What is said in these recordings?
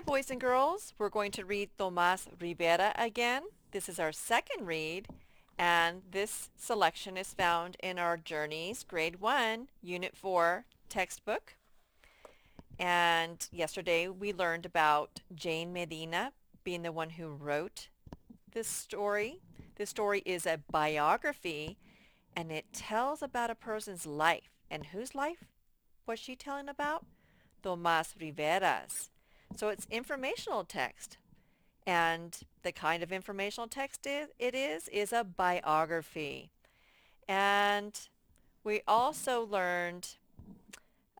Hi, boys and girls. We're going to read Tomas Rivera again. This is our second read, and this selection is found in our Journeys Grade 1, Unit 4 textbook. And yesterday we learned about Jane Medina being the one who wrote this story. This story is a biography, and it tells about a person's life. And whose life was she telling about? Tomas Rivera's. So it's informational text. And the kind of informational text it is a biography. And we also learned,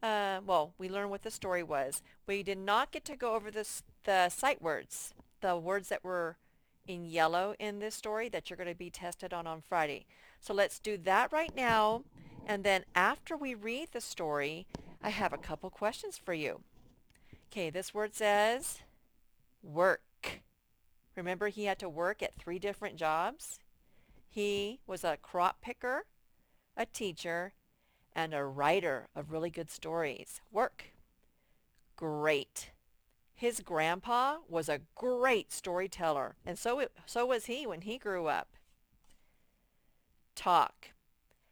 we learned what the story was. We did not get to go over the sight words, the words that were in yellow in this story that you're going to be tested on Friday. So let's do that right now. And then after we read the story, I have a couple questions for you. Okay, this word says work. Remember, he had to work at 3 different jobs? He was a crop picker, a teacher, and a writer of really good stories. Work. Great. His grandpa was a great storyteller, and so was he when he grew up. Talk.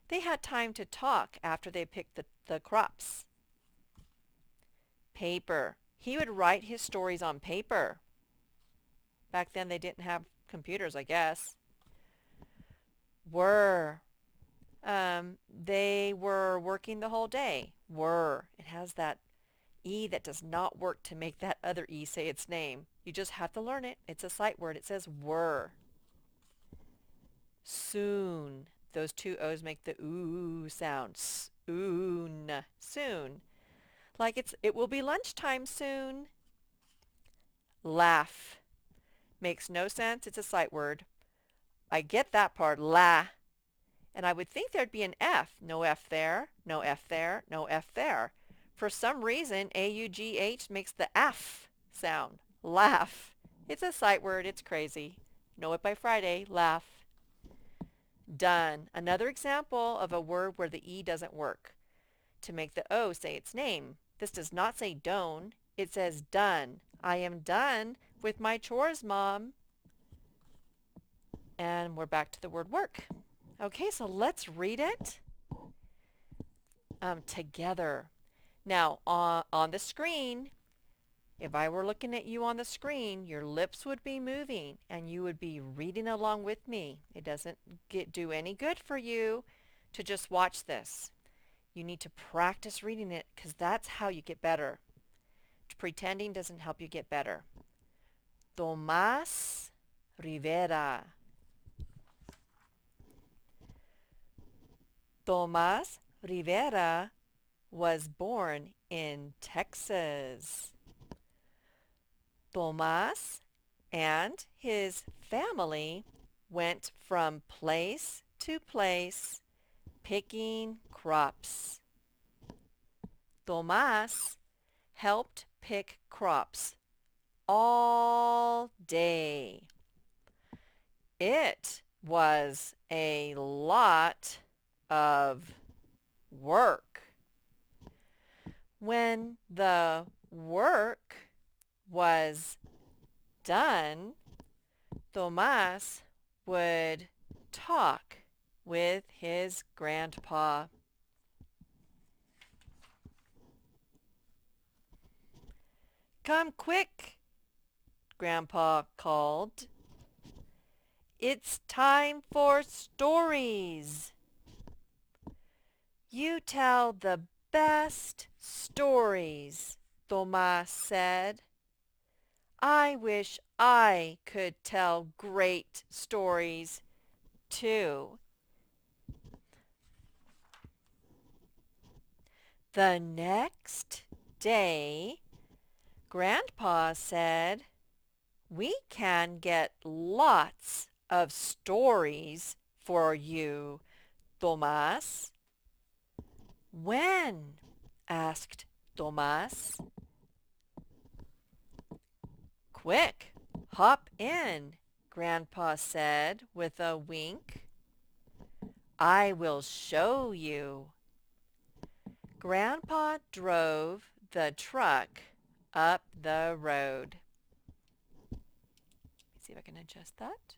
They had time to talk after they picked the crops. Paper. He would write his stories on paper. Back then they didn't have computers, I guess. Were. They were working the whole day. Were. It has that E that does not work to make that other E say its name. You just have to learn it. It's a sight word. It says were. Soon. Those 2 O's make the ooh sound. Soon. Soon. Like it will be lunchtime soon. Laugh. Makes no sense. It's a sight word. I get that part. La. And I would think there'd be an F. No F there, no F there, no F there. For some reason, A-U-G-H makes the F sound. Laugh. It's a sight word. It's crazy. Know it by Friday. Laugh. Done. Another example of a word where the E doesn't work to make the O say its name. This does not say don't. It says done. I am done with my chores, Mom. And we're back to the word work. Okay, so let's read it together. Now, on the screen, if I were looking at you on the screen, your lips would be moving and you would be reading along with me. It doesn't do any good for you to just watch this. You need to practice reading it because that's how you get better. Pretending doesn't help you get better. Tomas Rivera. Tomas Rivera was born in Texas. Tomas and his family went from place to place picking crops. Tomas helped pick crops all day. It was a lot of work. When the work was done, Tomas would talk with his grandpa. Come quick, Grandpa called. It's time for stories. You tell the best stories, Tomas said. I wish I could tell great stories, too. The next day, Grandpa said, we can get lots of stories for you, Tomas. When? Asked Tomas. Quick, hop in, Grandpa said with a wink. I will show you. Grandpa drove the truck up the road. Let's see if I can adjust that.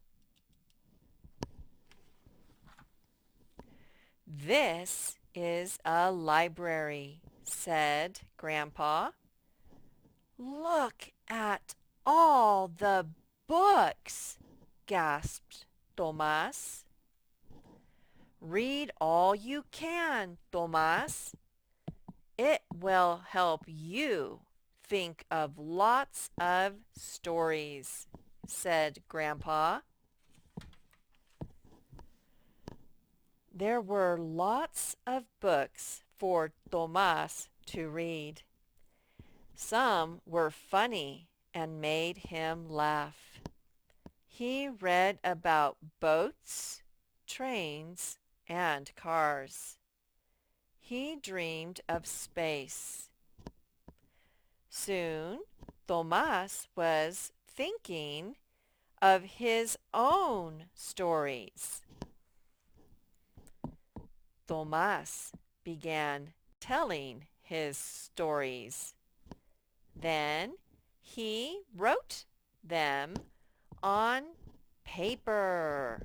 This is a library, said Grandpa. Look at all the books, gasped Tomas. Read all you can, Tomas. It will help you think of lots of stories, said Grandpa. There were lots of books for Tomas to read. Some were funny and made him laugh. He read about boats, trains, and cars. He dreamed of space. Soon, Tomas was thinking of his own stories. Tomas began telling his stories. Then he wrote them on paper.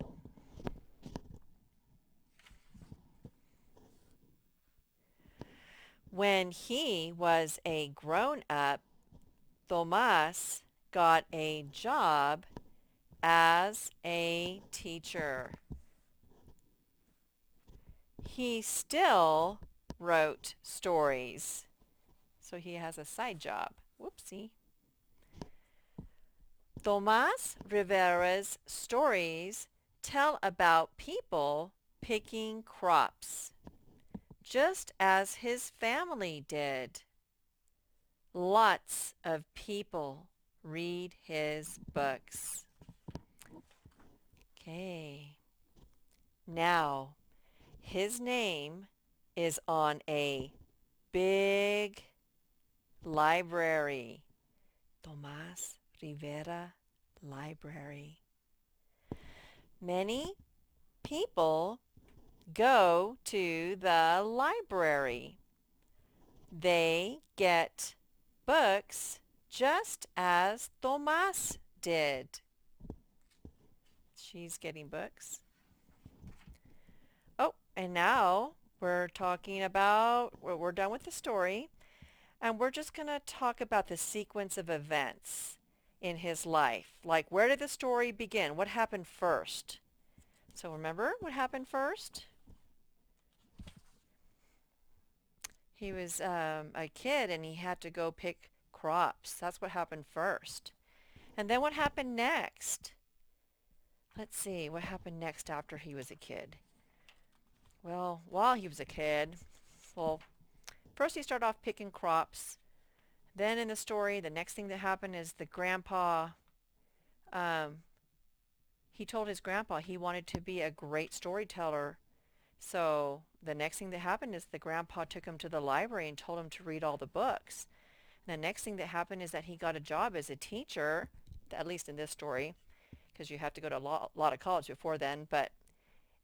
When he was a grown-up, Tomas got a job as a teacher. He still wrote stories, so he has a side job. Whoopsie. Tomas Rivera's stories tell about people picking crops, just as his family did. Lots of people read his books. Okay. Now, his name is on a big library. Tomas Rivera Library. Many people go to the library. They get books just as Tomas did. She's getting books. Oh, and now we're talking about, we're done with the story, and we're just going to talk about the sequence of events in his life. Like, where did the story begin? What happened first? So remember what happened first? He was a kid and he had to go pick crops. That's what happened first. And then what happened next? Let's see, what happened next after he was a kid? Well, while he was a kid, well, first he started off picking crops. Then in the story, the next thing that happened is the grandpa, he told his grandpa he wanted to be a great storyteller. So the next thing that happened is the grandpa took him to the library and told him to read all the books. And the next thing that happened is that he got a job as a teacher, at least in this story, because you have to go to a lot of college before then.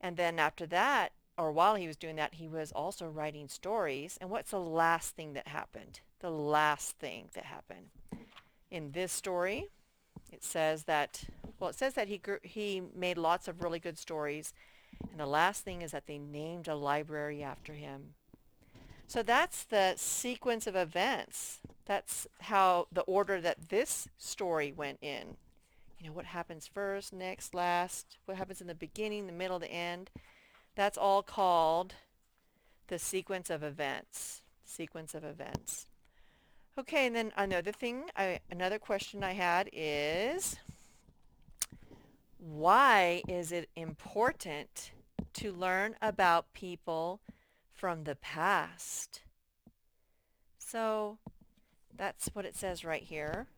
And then after that, or while he was doing that, he was also writing stories. And what's the last thing that happened? The last thing that happened. In this story, it says that, well, it says that he made lots of really good stories. And the last thing is that they named a library after him. So that's the sequence of events. That's how the order that this story went in. You know, what happens first, next, last, what happens in the beginning, the middle, the end. That's all called the sequence of events. Sequence of events. Okay, and then another question I had is, why is it important to learn about people from the past? So that's what it says right here.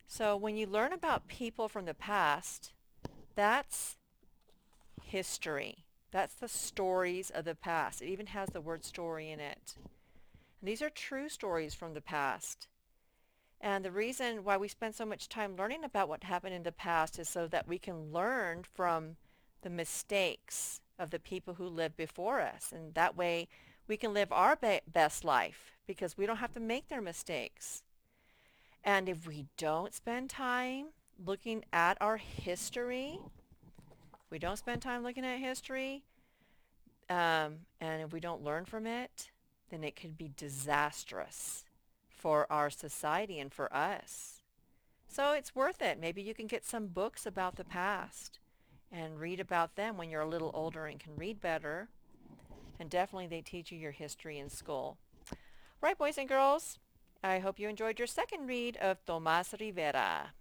So when you learn about people from the past, that's history. That's the stories of the past. It even has the word story in it. And these are true stories from the past. And the reason why we spend so much time learning about what happened in the past is so that we can learn from the mistakes of the people who lived before us. And that way We can live our best life because we don't have to make their mistakes. And if we don't spend time looking at our history, we don't spend time looking at history, and if we don't learn from it, then it could be disastrous for our society and for us. So it's worth it. Maybe you can get some books about the past and read about them when you're a little older and can read better. And definitely they teach you your history in school. Right, boys and girls? I hope you enjoyed your second read of Tomas Rivera.